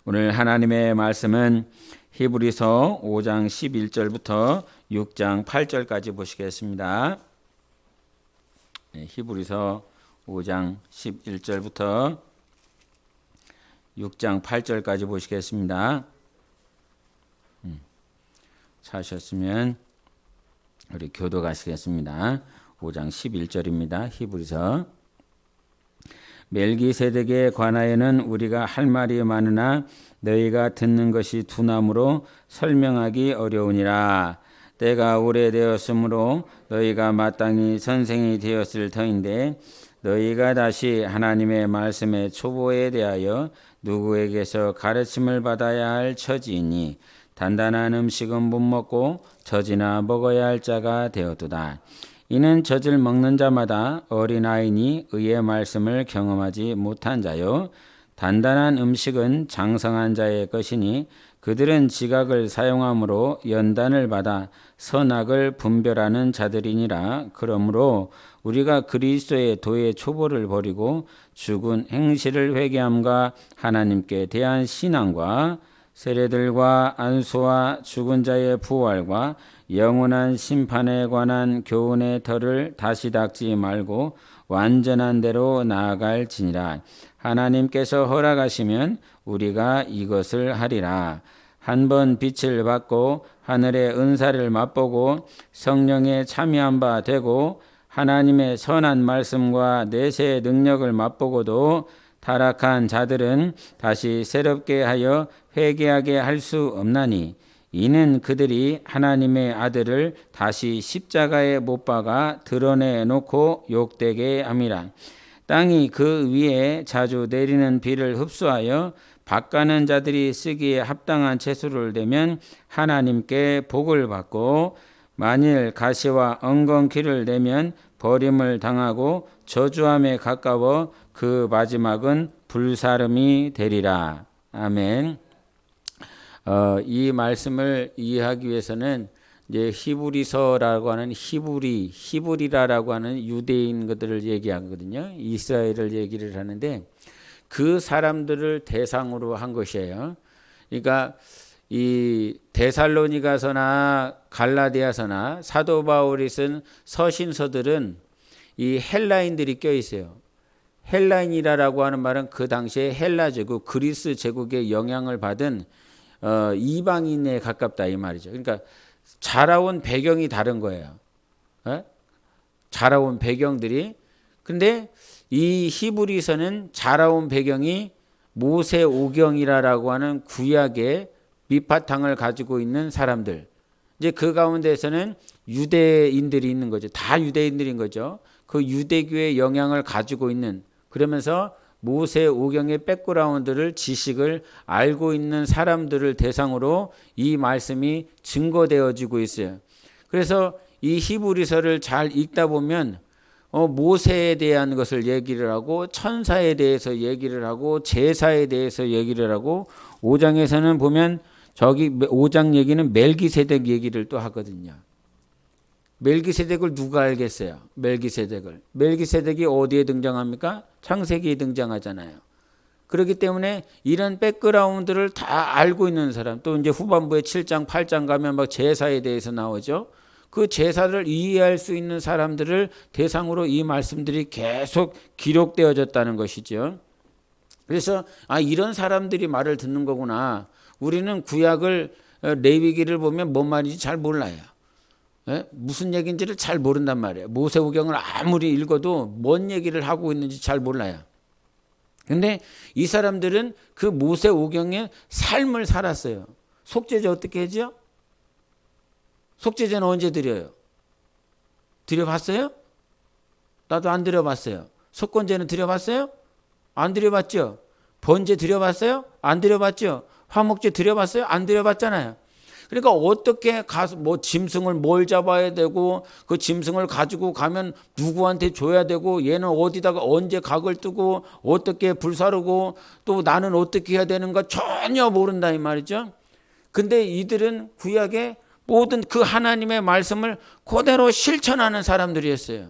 오늘 하나님의 말씀은 히브리서 5장 11절부터 6장 8절까지 보시겠습니다. 히브리서 5장 11절부터 6장 8절까지 보시겠습니다. 찾으셨으면 우리 교도가시겠습니다. 5장 11절입니다. 히브리서. 멜기세덱에 관하여는 우리가 할 말이 많으나 너희가 듣는 것이 둔함으로 설명하기 어려우니라. 때가 오래되었으므로 너희가 마땅히 선생이 되었을 터인데 너희가 다시 하나님의 말씀의 초보에 대하여 누구에게서 가르침을 받아야 할 처지이니 단단한 음식은 못 먹고 젖이나 먹어야 할 자가 되었도다. 이는 젖을 먹는 자마다 어린아이니 의의 말씀을 경험하지 못한 자요. 단단한 음식은 장성한 자의 것이니 그들은 지각을 사용함으로 연단을 받아 선악을 분별하는 자들이니라. 그러므로 우리가 그리스도의 도의 초보를 버리고 죽은 행실을 회개함과 하나님께 대한 신앙과 세례들과 안수와 죽은 자의 부활과 영원한 심판에 관한 교훈의 털을 다시 닦지 말고 완전한 대로 나아갈지니라. 하나님께서 허락하시면 우리가 이것을 하리라. 한번 빛을 받고 하늘의 은사를 맛보고 성령에 참여한 바 되고 하나님의 선한 말씀과 내세의 능력을 맛보고도 타락한 자들은 다시 새롭게 하여 회개하게 할 수 없나니 이는 그들이 하나님의 아들을 다시 십자가에 못 박아 드러내 놓고 욕되게 함이라. 땅이 그 위에 자주 내리는 비를 흡수하여 밭가는 자들이 쓰기에 합당한 채소를 내면 하나님께 복을 받고 만일 가시와 엉겅퀴를 내면 버림을 당하고 저주함에 가까워 그 마지막은 불사름이 되리라. 아멘. 이 말씀을 이해하기 위해서는 이제 히브리서라고 하는 히브리라라고 하는 유대인 것들을 얘기하거든요. 이스라엘을 얘기를 하는데 그 사람들을 대상으로 한 것이에요. 그러니까 이 데살로니가서나 갈라디아서나 사도 바울이 쓴 서신서들은 이 헬라인들이 껴 있어요. 헬라인이라고 하는 말은 그 당시에 헬라 제국, 그리스 제국의 영향을 받은 이방인에 가깝다 이 말이죠. 그러니까 자라온 배경이 다른 거예요. 자라온 배경들이. 근데 이 히브리서는 자라온 배경이 모세 오경이라고 하는 구약의 밑바탕을 가지고 있는 사람들. 이제 그 가운데서는 유대인들이 있는 거죠. 다 유대인들인 거죠. 그 유대교의 영향을 가지고 있는, 그러면서 모세 오경의 백그라운드를 지식을 알고 있는 사람들을 대상으로 이 말씀이 증거되어지고 있어요. 그래서 이 히브리서를 잘 읽다 보면 모세에 대한 것을 얘기를 하고 천사에 대해서 얘기를 하고 제사에 대해서 얘기를 하고 5장에서는 보면 저기 5장 얘기는 멜기세덱 얘기를 또 하거든요. 멜기세덱을 누가 알겠어요? 멜기세덱이 어디에 등장합니까? 창세기에 등장하잖아요. 그렇기 때문에 이런 백그라운드를 다 알고 있는 사람, 또 이제 후반부에 7장 8장 가면 막 제사에 대해서 나오죠. 그 제사를 이해할 수 있는 사람들을 대상으로 이 말씀들이 계속 기록되어졌다는 것이죠. 그래서 이런 사람들이 말을 듣는 거구나. 우리는 구약을 레위기를 보면 뭔 말인지 잘 몰라요. 무슨 얘기인지를 잘 모른단 말이에요. 모세오경을 아무리 읽어도 뭔 얘기를 하고 있는지 잘 몰라요. 근데 이 사람들은 그 모세오경의 삶을 살았어요. 속죄제 어떻게 하죠? 속죄제는 언제 드려요? 드려봤어요? 나도 안 드려봤어요. 속건제는 드려봤어요? 안 드려봤죠? 번제 드려봤어요? 안 드려봤죠? 화목제 드려봤어요? 안 드려봤잖아요. 그러니까 어떻게 가서 짐승을 뭘 잡아야 되고 그 짐승을 가지고 가면 누구한테 줘야 되고 얘는 어디다가 언제 각을 뜨고 어떻게 불사르고 또 나는 어떻게 해야 되는가 전혀 모른다 이 말이죠. 근데 이들은 구약의 모든 그 하나님의 말씀을 그대로 실천하는 사람들이었어요.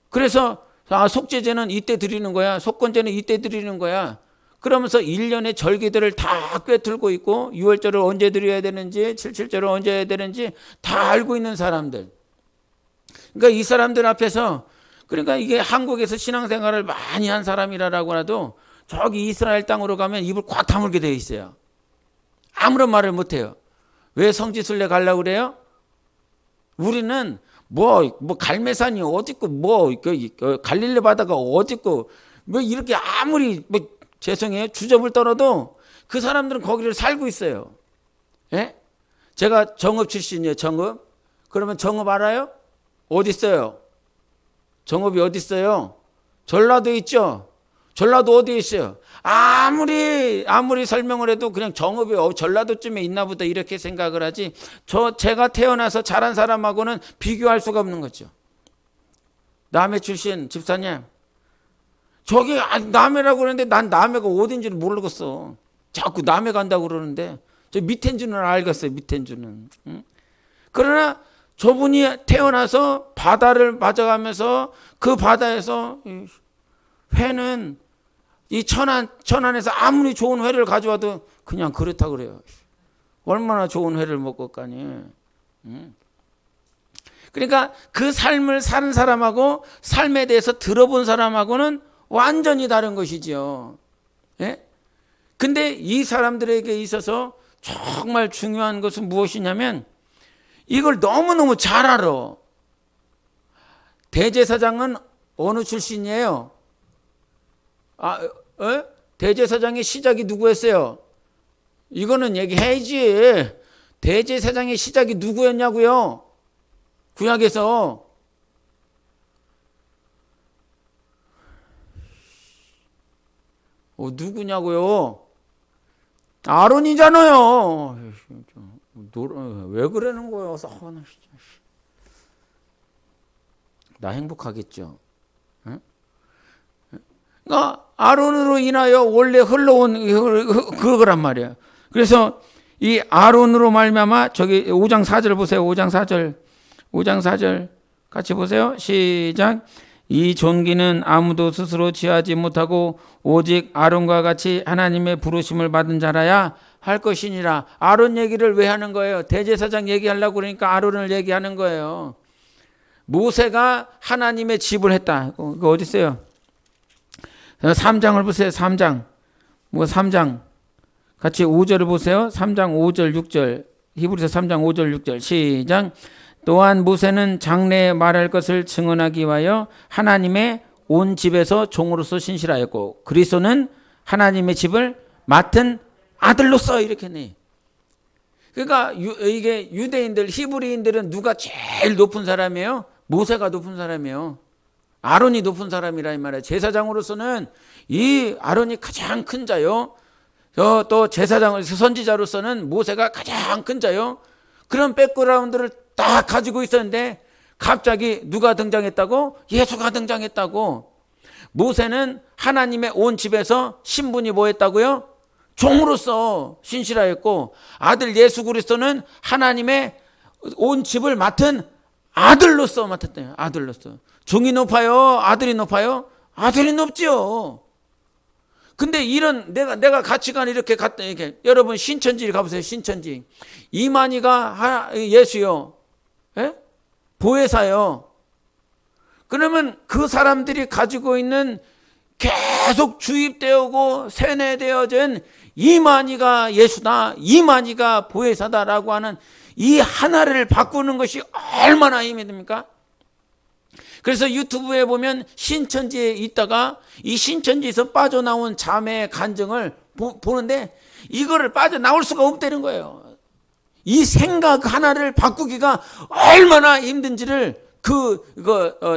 그래서 속죄제는 이때 드리는 거야. 속건제는 이때 드리는 거야. 그러면서 1년의 절기들을 다 꿰뚫고 있고 6월절을 언제 드려야 되는지 77절을 언제 해야 되는지 다 알고 있는 사람들. 그러니까 이 사람들 앞에서, 그러니까 이게 한국에서 신앙생활을 많이 한 사람이라고 해도 저기 이스라엘 땅으로 가면 입을 꽉 다물게 되어 있어요. 아무런 말을 못해요. 왜 성지순례 가려고 그래요? 우리는 뭐 갈매산이 어딨고 갈릴리 바다가 어딨고 뭐 이렇게 아무리 죄송해요 주접을 떨어도 그 사람들은 거기를 살고 있어요. 예? 제가 정읍 출신이에요. 정읍. 그러면 정읍 알아요? 어디 있어요? 정읍이 어디 있어요? 전라도에 있죠. 전라도 어디에 있어요? 아무리 설명을 해도 그냥 정읍이 전라도쯤에 있나 보다 이렇게 생각을 하지, 제가 태어나서 자란 사람하고는 비교할 수가 없는 거죠. 남해 출신 집사님, 저기 남해라고 그러는데 난 남해가 어딘지는 모르겠어. 자꾸 남해 간다고 그러는데 저 밑엔 줄은 알겠어요. 밑엔 줄은. 응? 그러나 저분이 태어나서 바다를 맞아가면서 그 바다에서 회는 이 천안에서 아무리 좋은 회를 가져와도 그냥 그렇다 그래요. 얼마나 좋은 회를 먹을 거 아니에요. 그러니까 그 삶을 사는 사람하고 삶에 대해서 들어본 사람하고는 완전히 다른 것이죠. 예? 근데 이 사람들에게 있어서 정말 중요한 것은 무엇이냐면 이걸 너무너무 잘 알아. 대제사장은 어느 출신이에요? 대제사장의 시작이 누구였어요? 이거는 얘기해야지. 대제사장의 시작이 누구였냐고요? 구약에서. 누구냐고요? 아론이잖아요. 왜 그러는 거예요? 나 행복하겠죠. 그러니까 아론으로 인하여 원래 흘러온 그거란 말이에요. 그래서 이 아론으로 말미암아, 저기 5장 4절 보세요. 5장 4절 같이 보세요. 시작. 이 존귀는 아무도 스스로 취하지 못하고 오직 아론과 같이 하나님의 부르심을 받은 자라야 할 것이니라. 아론 얘기를 왜 하는 거예요? 대제사장 얘기하려고 그러니까 아론을 얘기하는 거예요. 모세가 하나님의 집을 했다. 그거 어디 있어요? 3장을 보세요. 3장. 3장. 같이 5절을 보세요. 3장 5절 6절. 히브리서 3장 5절 6절. 시작. 또한 모세는 장래에 말할 것을 증언하기 위하여 하나님의 온 집에서 종으로서 신실하였고 그리스도는 하나님의 집을 맡은 아들로서, 이렇게 네. 그러니까 이게 유대인들, 히브리인들은 누가 제일 높은 사람이에요? 모세가 높은 사람이에요. 아론이 높은 사람이라 이 말이에요. 제사장으로서는 이 아론이 가장 큰 자요. 또 제사장, 선지자로서는 모세가 가장 큰 자요. 그런 백그라운드를 딱 가지고 있었는데 갑자기 누가 등장했다고? 예수가 등장했다고. 모세는 하나님의 온 집에서 신분이 뭐 했다고요? 종으로서 신실하였고 아들 예수 그리스도는 하나님의 온 집을 맡은 아들로서 맡았대요. 아들로서. 종이 높아요? 아들이 높아요? 아들이 높지요. 근데 이런 내가 가치관 이렇게 갔다, 이렇게 여러분 신천지 가보세요. 신천지. 이만희가 예수요. 예? 보혜사요. 그러면 그 사람들이 가지고 있는 계속 주입되고 세뇌되어진 이만희가 예수다, 이만희가 보혜사다라고 하는 이 하나를 바꾸는 것이 얼마나 힘이 듭니까? 그래서 유튜브에 보면 신천지에 있다가 이 신천지에서 빠져나온 자매의 간증을 보는데 이거를 빠져나올 수가 없다는 거예요. 이 생각 하나를 바꾸기가 얼마나 힘든지를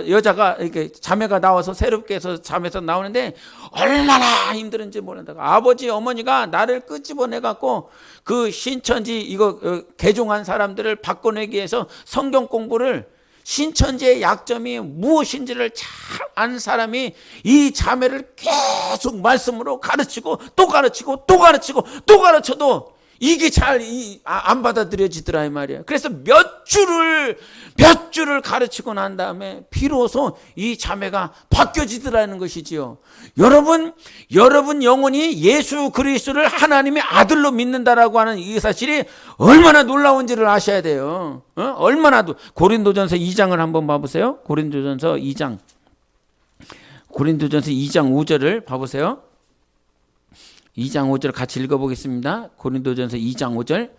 여자가 이렇게 자매가 나와서 새롭게 해서 자매에서 나오는데 얼마나 힘들은지 모른다고. 아버지 어머니가 나를 끄집어내 갖고 그 신천지 이거 개종한 사람들을 바꿔내기 위해서 성경 공부를, 신천지의 약점이 무엇인지를 잘 아는 사람이 이 자매를 계속 말씀으로 가르치고 또 가르치고 또 가르치고 또 가르쳐도 이게 잘 안 받아들여지더라 이 말이에요. 그래서 몇 줄을 가르치고 난 다음에 비로소 이 자매가 바뀌어지더라는 것이지요. 여러분 영혼이 예수 그리스도를 하나님의 아들로 믿는다라고 하는 이 사실이 얼마나 놀라운지를 아셔야 돼요. 고린도전서 2장을 한번 봐보세요. 고린도전서 2장 5절을 봐보세요. 2장 5절 같이 읽어보겠습니다. 고린도전서 2장 5절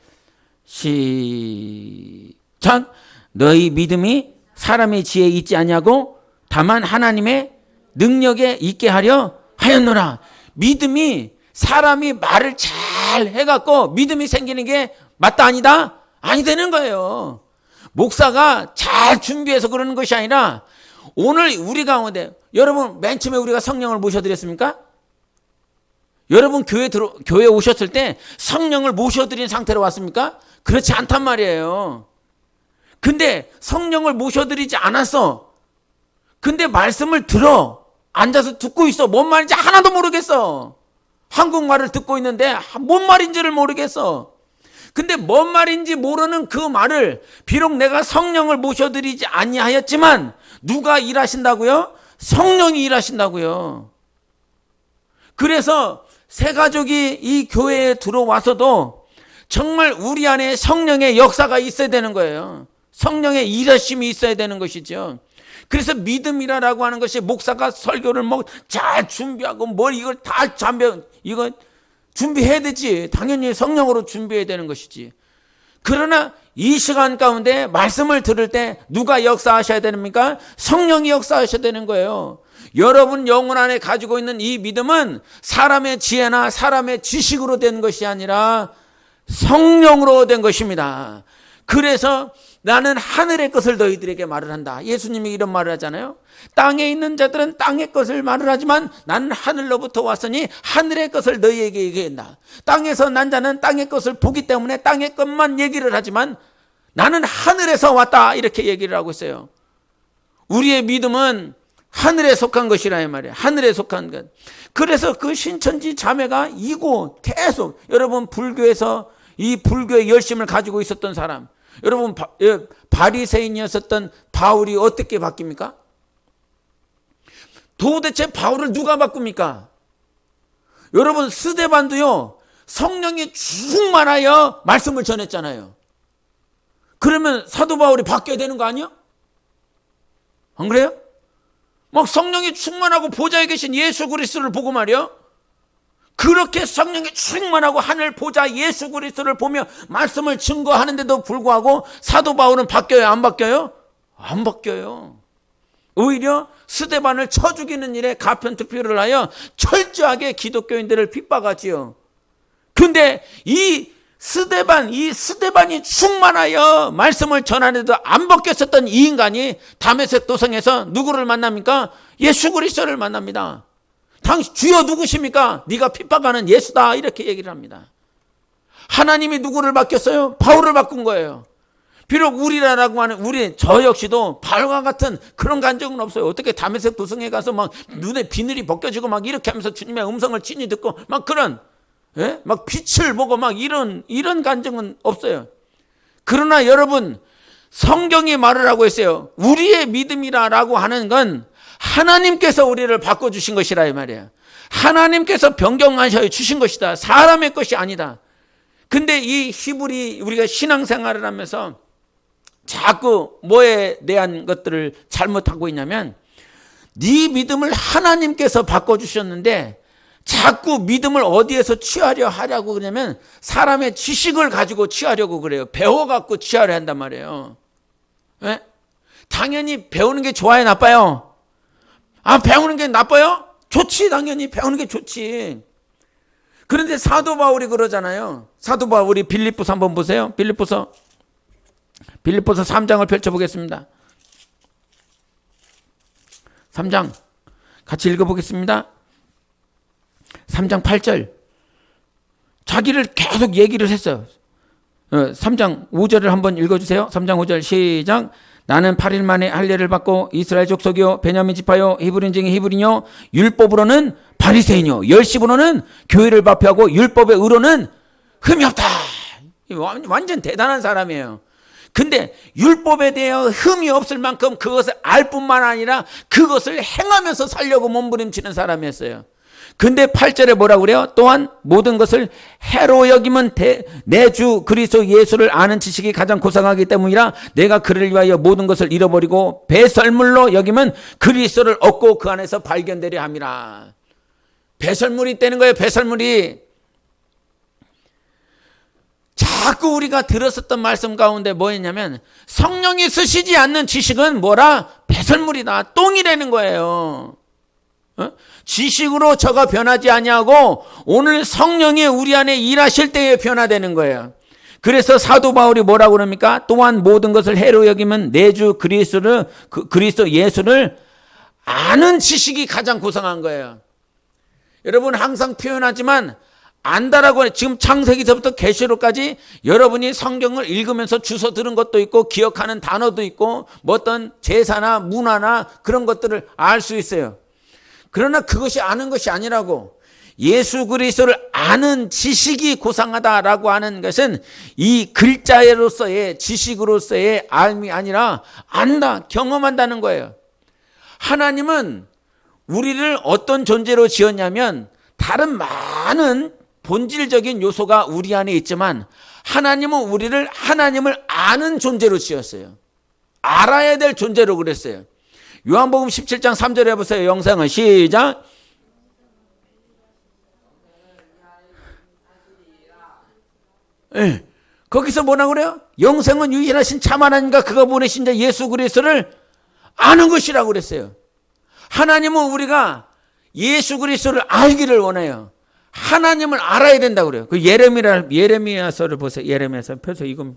시작. 너희 믿음이 사람의 지혜에 있지 아니하고 다만 하나님의 능력에 있게 하려 하였노라. 믿음이 사람이 말을 잘 해갖고 믿음이 생기는 게 맞다 아니다? 아니 되는 거예요. 목사가 잘 준비해서 그러는 것이 아니라 오늘 우리 가운데 여러분 맨 처음에 우리가 성령을 모셔드렸습니까? 여러분 교회 오셨을 때 성령을 모셔드린 상태로 왔습니까? 그렇지 않단 말이에요. 근데 성령을 모셔드리지 않았어. 근데 말씀을 들어. 앉아서 듣고 있어. 뭔 말인지 하나도 모르겠어. 한국말을 듣고 있는데 뭔 말인지를 모르겠어. 근데 뭔 말인지 모르는 그 말을 비록 내가 성령을 모셔드리지 아니하였지만 누가 일하신다고요? 성령이 일하신다고요. 그래서 새 가족이 이 교회에 들어와서도 정말 우리 안에 성령의 역사가 있어야 되는 거예요. 성령의 일하심이 있어야 되는 것이죠. 그래서 믿음이라고 하는 것이 목사가 설교를 잘 준비하고 이걸 다 이거 준비해야 되지. 당연히 성령으로 준비해야 되는 것이지. 그러나 이 시간 가운데 말씀을 들을 때 누가 역사하셔야 됩니까? 성령이 역사하셔야 되는 거예요. 여러분 영혼 안에 가지고 있는 이 믿음은 사람의 지혜나 사람의 지식으로 된 것이 아니라 성령으로 된 것입니다. 그래서 나는 하늘의 것을 너희들에게 말을 한다. 예수님이 이런 말을 하잖아요. 땅에 있는 자들은 땅의 것을 말을 하지만 나는 하늘로부터 왔으니 하늘의 것을 너희에게 얘기한다. 땅에서 난 자는 땅의 것을 보기 때문에 땅의 것만 얘기를 하지만 나는 하늘에서 왔다. 이렇게 얘기를 하고 있어요. 우리의 믿음은 하늘에 속한 것이라 이 말이에요. 하늘에 속한 것. 그래서 그 신천지 자매가 계속 여러분 불교에서 이 불교의 열심을 가지고 있었던 사람, 여러분 바리새인이었었던 바울이 어떻게 바뀝니까? 도대체 바울을 누가 바꿉니까? 여러분 스데반도요 성령이 충만하여 말씀을 전했잖아요. 그러면 사도 바울이 바뀌어야 되는 거 아니에요? 안 그래요? 성령이 충만하고 보좌에 계신 예수 그리스도를 보고 말이요. 그렇게 성령이 충만하고 하늘 보좌 예수 그리스도를 보며 말씀을 증거하는데도 불구하고 사도 바울은 바뀌어요? 안 바뀌어요? 안 바뀌어요. 오히려 스데반을 쳐 죽이는 일에 가편투표를 하여 철저하게 기독교인들을 핍박하지요. 근데 이 스데반이 충만하여 말씀을 전하는데도 안 바뀌었었던 이 인간이 다메섹 도성에서 누구를 만납니까? 예수 그리스도를 만납니다. 당신 주여 누구십니까? 네가 핍박하는 예수다. 이렇게 얘기를 합니다. 하나님이 누구를 바뀌었어요? 바울을 바꾼 거예요. 비록 우리라고 하는 저 역시도 바울과 같은 그런 감정은 없어요. 어떻게 다메섹 도성에 가서 눈에 비늘이 벗겨지고 이렇게 하면서 주님의 음성을 친히 듣고 그런 빛을 보고 이런 감정은 없어요. 그러나 여러분 성경이 말을 하고 있어요. 우리의 믿음이라고 하는 건 하나님께서 우리를 바꿔주신 것이라 이 말이에요. 하나님께서 변경하셔 주신 것이다. 사람의 것이 아니다. 근데 이 히브리 우리가 신앙생활을 하면서 자꾸 뭐에 대한 것들을 잘못하고 있냐면 네 믿음을 하나님께서 바꿔주셨는데 자꾸 믿음을 어디에서 취하려 하려고 그러냐면 사람의 지식을 가지고 취하려고 그래요. 배워갖고 취하려 한단 말이에요. 네? 당연히 배우는 게 좋아요, 나빠요? 배우는 게 나빠요? 좋지. 당연히 배우는 게 좋지. 그런데 사도 바울이 그러잖아요. 사도 바울이 빌립보서 한번 보세요. 빌립보서 3장을 펼쳐보겠습니다. 3장 같이 읽어보겠습니다. 3장 8절 자기를 계속 얘기를 했어요. 3장 5절을 한번 읽어주세요. 3장 5절 시작. 나는 8일 만에 할례를 받고 이스라엘 족속이요 베냐민 지파요 히브리인 중에 히브리요 율법으로는 바리새인이요 열심으로는 교회를 발표하고 율법의 의로는 흠이 없다. 완전 대단한 사람이에요. 근데 율법에 대해 흠이 없을 만큼 그것을 알 뿐만 아니라 그것을 행하면서 살려고 몸부림치는 사람이었어요. 근데 8절에 뭐라고 그래요? 또한 모든 것을 해로 여기면 내 주 그리스도 예수를 아는 지식이 가장 고상하기 때문이라 내가 그를 위하여 모든 것을 잃어버리고 배설물로 여기면 그리스도를 얻고 그 안에서 발견되려 함이라. 배설물이 있다는 거예요. 배설물이. 자꾸 우리가 들었었던 말씀 가운데 뭐였냐면 성령이 쓰시지 않는 지식은 뭐라? 배설물이다. 똥이라는 거예요. 지식으로 저가 변하지 아니하고 오늘 성령이 우리 안에 일하실 때에 변화되는 거예요. 그래서 사도 바울이 뭐라고 그럽니까? 또한 모든 것을 해로 여기면 내 주 그리스도 예수를 아는 지식이 가장 고상한 거예요. 여러분 항상 표현하지만 안다라고 해요. 지금 창세기서부터 계시록까지 여러분이 성경을 읽으면서 주워 들은 것도 있고 기억하는 단어도 있고 뭐 어떤 제사나 문화나 그런 것들을 알 수 있어요. 그러나 그것이 아는 것이 아니라고. 예수 그리스도를 아는 지식이 고상하다라고 하는 것은 이 글자로서의 지식으로서의 알미 아니라 안다, 경험한다는 거예요. 하나님은 우리를 어떤 존재로 지었냐면 다른 많은 본질적인 요소가 우리 안에 있지만 하나님은 우리를 하나님을 아는 존재로 지었어요. 알아야 될 존재로 그랬어요. 요한복음 17장 3절에 해보세요. 영상은 시작. 네. 거기서 뭐라고 그래요? 영생은 유일하신 참 하나님과 그가 보내신 자 예수 그리스도를 아는 것이라고 그랬어요. 하나님은 우리가 예수 그리스도를 알기를 원해요. 하나님을 알아야 된다고 그래요. 그 예레미야서를 보세요. 예레미야서 펴서 이거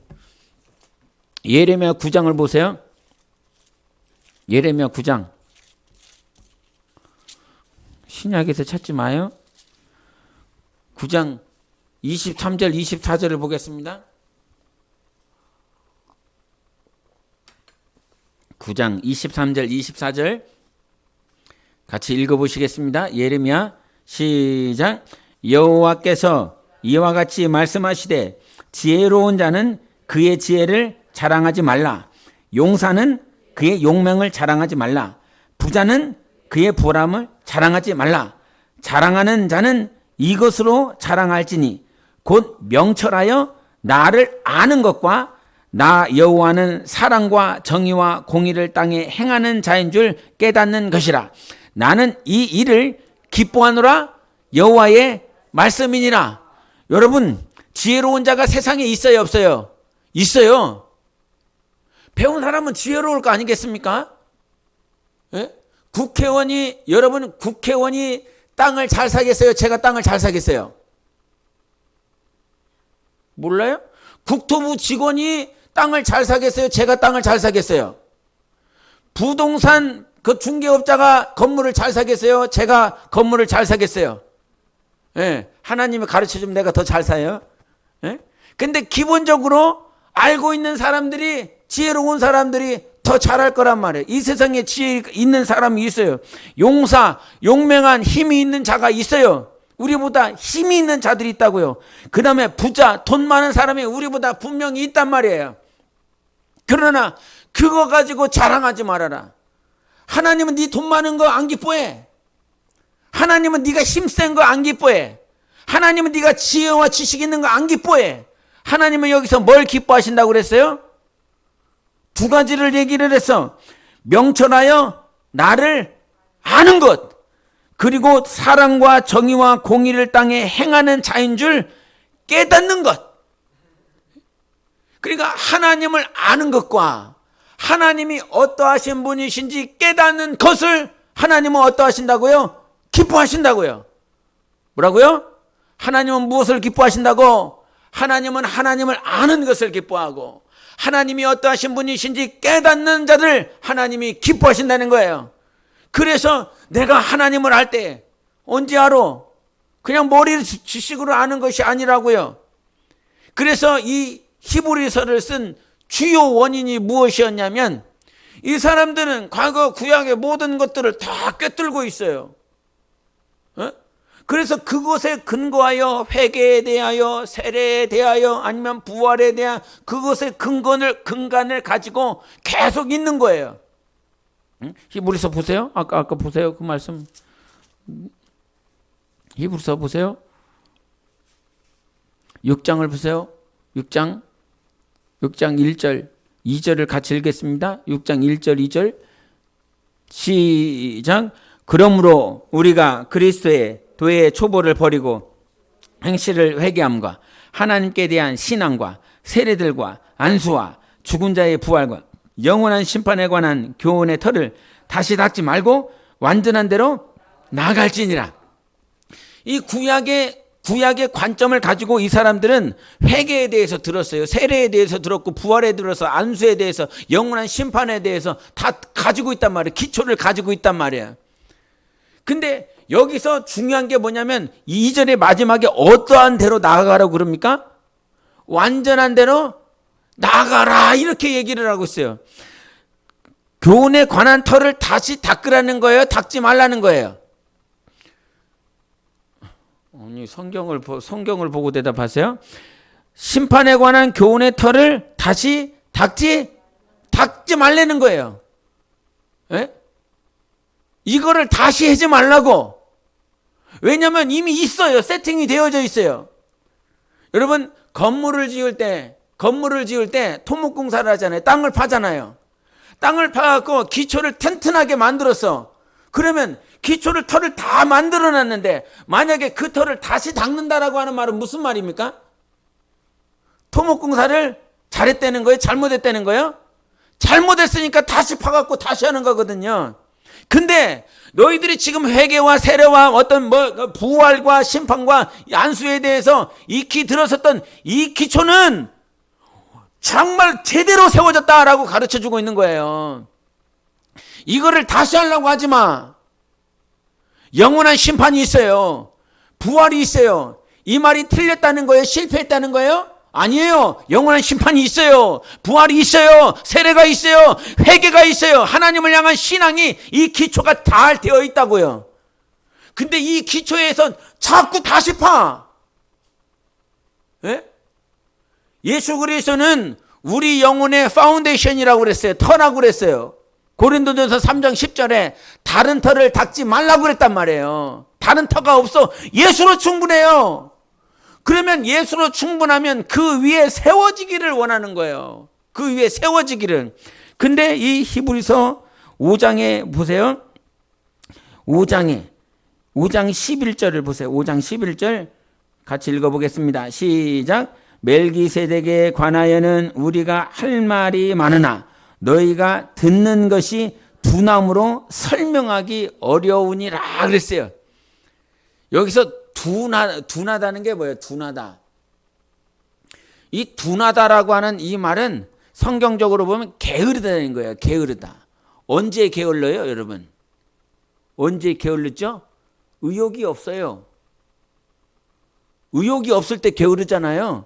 예레미야 9장을 보세요. 예레미야 9장. 신약에서 찾지 마요. 9장 23절 24절을 보겠습니다. 9장 23절 24절 같이 읽어보시겠습니다. 예레미야 시작. 여호와께서 이와 같이 말씀하시되 지혜로운 자는 그의 지혜를 자랑하지 말라. 용사는 그의 용맹을 자랑하지 말라. 부자는 그의 부함을 자랑하지 말라. 자랑하는 자는 이것으로 자랑할지니 곧 명철하여 나를 아는 것과 나 여호와는 사랑과 정의와 공의를 땅에 행하는 자인 줄 깨닫는 것이라. 나는 이 일을 기뻐하노라. 여호와의 말씀이니라. 여러분, 지혜로운 자가 세상에 있어요, 없어요? 있어요. 배운 사람은 지혜로울 거 아니겠습니까? 예? 여러분 국회의원이 땅을 잘 사겠어요? 제가 땅을 잘 사겠어요? 몰라요? 국토부 직원이 땅을 잘 사겠어요? 제가 땅을 잘 사겠어요? 부동산 그 중개업자가 건물을 잘 사겠어요? 제가 건물을 잘 사겠어요? 예, 하나님이 가르쳐주면 내가 더 잘 사요? 예? 근데 기본적으로 알고 있는 사람들이, 지혜로운 사람들이 더 잘할 거란 말이에요. 이 세상에 지혜 있는 사람이 있어요. 용사, 용맹한 힘이 있는 자가 있어요. 우리보다 힘이 있는 자들이 있다고요. 그 다음에 부자, 돈 많은 사람이 우리보다 분명히 있단 말이에요. 그러나 그거 가지고 자랑하지 말아라. 하나님은 네 돈 많은 거 안 기뻐해. 하나님은 네가 힘센 거 안 기뻐해. 하나님은 네가 지혜와 지식 있는 거 안 기뻐해. 하나님은 여기서 뭘 기뻐하신다고 그랬어요? 두 가지를 얘기를 했어. 명철하여 나를 아는 것, 그리고 사랑과 정의와 공의를 땅에 행하는 자인 줄 깨닫는 것. 그러니까 하나님을 아는 것과 하나님이 어떠하신 분이신지 깨닫는 것을 하나님은 어떠하신다고요? 기뻐하신다고요. 뭐라고요? 하나님은 무엇을 기뻐하신다고? 하나님은 하나님을 아는 것을 기뻐하고 하나님이 어떠하신 분이신지 깨닫는 자들 하나님이 기뻐하신다는 거예요. 그래서 내가 하나님을 알 때 언제 알아? 그냥 머리 지식으로 아는 것이 아니라고요. 그래서 이 히브리서를 쓴 주요 원인이 무엇이었냐면 이 사람들은 과거 구약의 모든 것들을 다 꿰뚫고 있어요. 그래서 그것에 근거하여 회개에 대하여 세례에 대하여 아니면 부활에 대한 그것의 근간을 가지고 계속 있는 거예요. 히브리서 보세요. 아까 보세요. 그 말씀. 히브리서 보세요. 6장을 보세요. 6장 1절 2절을 같이 읽겠습니다. 6장 1절 2절 시작. 그러므로 우리가 그리스도의 도의 초보를 버리고 행실을 회개함과 하나님께 대한 신앙과 세례들과 안수와 죽은 자의 부활과 영원한 심판에 관한 교훈의 털을 다시 닫지 말고 완전한 대로 나아갈지니라. 이 구약의 관점을 가지고 이 사람들은 회개에 대해서 들었어요. 세례에 대해서 들었고 부활에 들어서 안수에 대해서 영원한 심판에 대해서 다 가지고 있단 말이에요. 기초를 가지고 있단 말이에요. 근데 여기서 중요한 게 뭐냐면 2절의 마지막에 어떠한 대로 나아가라고 그럽니까? 완전한 대로 나아가라 이렇게 얘기를 하고 있어요. 교훈에 관한 털을 다시 닦으라는 거예요? 닦지 말라는 거예요? 아니, 성경을 보고 대답하세요. 심판에 관한 교훈의 털을 다시 닦지 말라는 거예요. 예? 이거를 다시 하지 말라고. 왜냐하면 이미 있어요. 세팅이 되어져 있어요. 여러분 건물을 지을 때 토목공사를 하잖아요. 땅을 파잖아요. 땅을 파갖고 기초를 튼튼하게 만들었어. 그러면 기초를 털을 다 만들어놨는데 만약에 그 털을 다시 닦는다라고 하는 말은 무슨 말입니까? 토목공사를 잘했다는 거예요? 잘못했다는 거예요? 잘못했으니까 다시 파갖고 다시 하는 거거든요. 근데 너희들이 지금 회개와 세례와 어떤 부활과 심판과 안수에 대해서 익히 들었었던 이 기초는 정말 제대로 세워졌다라고 가르쳐주고 있는 거예요. 이거를 다시 하려고 하지 마. 영원한 심판이 있어요. 부활이 있어요. 이 말이 틀렸다는 거예요? 실패했다는 거예요? 아니에요. 영원한 심판이 있어요. 부활이 있어요. 세례가 있어요. 회개가 있어요. 하나님을 향한 신앙이 이 기초가 잘 되어 있다고요. 근데 이 기초에서 자꾸 다시 파. 예? 예수 그리스도는 우리 영혼의 파운데이션이라고 그랬어요. 터라고 그랬어요. 고린도전서 3장 10절에 다른 터를 닦지 말라고 그랬단 말이에요. 다른 터가 없어. 예수로 충분해요. 그러면 예수로 충분하면 그 위에 세워지기를 원하는 거예요. 그 위에 세워지기를. 근데 이 히브리서 5장에 보세요. 5장 11절을 보세요. 5장 11절 같이 읽어보겠습니다. 시작. 멜기세덱에 관하여는 우리가 할 말이 많으나 너희가 듣는 것이 둔함으로 설명하기 어려우니라 그랬어요. 여기서 둔하다는 게 뭐예요? 둔하다. 이 둔하다라고 하는 이 말은 성경적으로 보면 게으르다는 거예요. 게으르다. 언제 게을러요, 여러분? 언제 게을르죠? 의욕이 없어요. 의욕이 없을 때 게으르잖아요.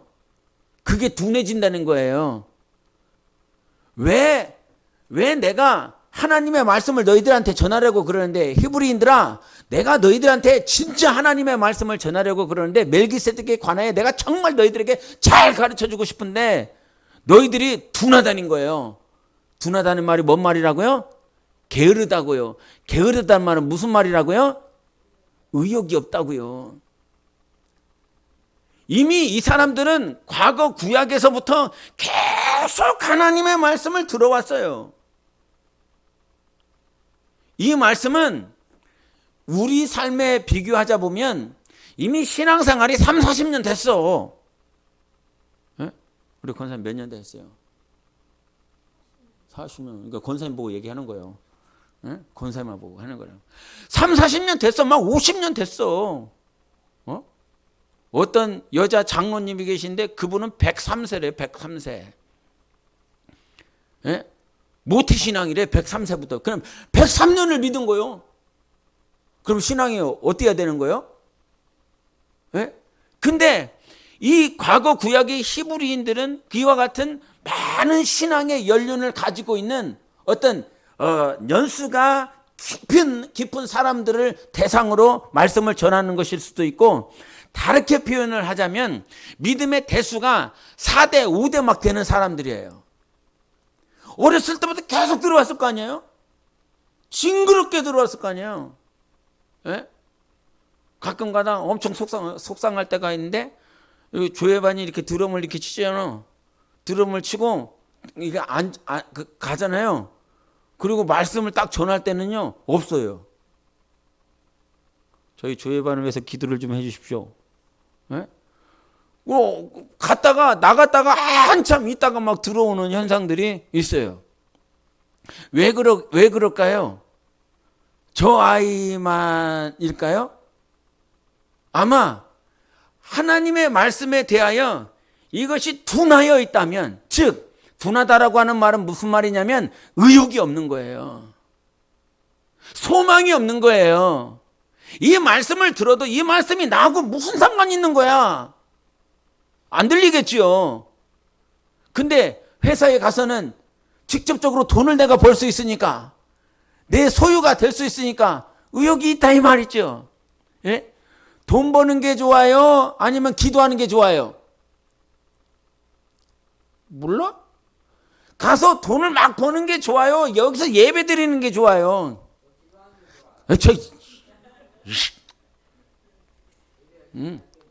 그게 둔해진다는 거예요. 왜 내가 하나님의 말씀을 너희들한테 전하려고 그러는데, 히브리인들아, 내가 너희들한테 진짜 하나님의 말씀을 전하려고 그러는데 멜기세덱에 관하여 내가 정말 너희들에게 잘 가르쳐주고 싶은데 너희들이 둔하다는 거예요. 둔하다는 말이 뭔 말이라고요? 게으르다고요. 게으르다는 말은 무슨 말이라고요? 의욕이 없다고요. 이미 이 사람들은 과거 구약에서부터 계속 하나님의 말씀을 들어왔어요. 이 말씀은 우리 삶에 비교하자 보면 이미 신앙생활이 3, 40년 됐어. 네? 우리 권사님 몇 년 됐어요? 40년. 그러니까 권사님 보고 얘기하는 거예요. 네? 권사님만 보고 하는 거예요. 3, 40년 됐어. 막 50년 됐어. 어떤 여자 장로님이 계신데 그분은 103세래요. 103세. 네? 모태신앙이래. 103세부터. 그럼 103년을 믿은 거예요. 그럼 신앙이 어떻게 해야 되는 거예요? 네? 근데 이 과거 구약의 히브리인들은 그와 같은 많은 신앙의 연륜을 가지고 있는 어떤 연수가 깊은 사람들을 대상으로 말씀을 전하는 것일 수도 있고, 다르게 표현을 하자면 믿음의 대수가 4대 5대 막 되는 사람들이에요. 어렸을 때부터 계속 들어왔을 거 아니에요? 징그럽게 들어왔을 거 아니에요? 예? 가끔가다 엄청 속상할 때가 있는데, 조회반이 이렇게 드럼을 이렇게 치잖아요. 드럼을 치고 이게 가잖아요. 그리고 말씀을 딱 전할 때는요, 없어요. 저희 조회반을 위해서 기도를 좀 해주십시오. 예? 나갔다가 한참 있다가 막 들어오는 현상들이 있어요. 왜 그럴까요? 저 아이만일까요? 아마 하나님의 말씀에 대하여 이것이 둔하여 있다면, 즉 둔하다라고 하는 말은 무슨 말이냐면 의욕이 없는 거예요. 소망이 없는 거예요. 이 말씀을 들어도 이 말씀이 나하고 무슨 상관이 있는 거야? 안 들리겠지요. 근데 회사에 가서는 직접적으로 돈을 내가 벌 수 있으니까, 내 소유가 될 수 있으니까 의욕이 있다 이 말이죠. 예? 돈 버는 게 좋아요? 아니면 기도하는 게 좋아요? 몰라? 가서 돈을 막 버는 게 좋아요? 여기서 예배 드리는 게 좋아요?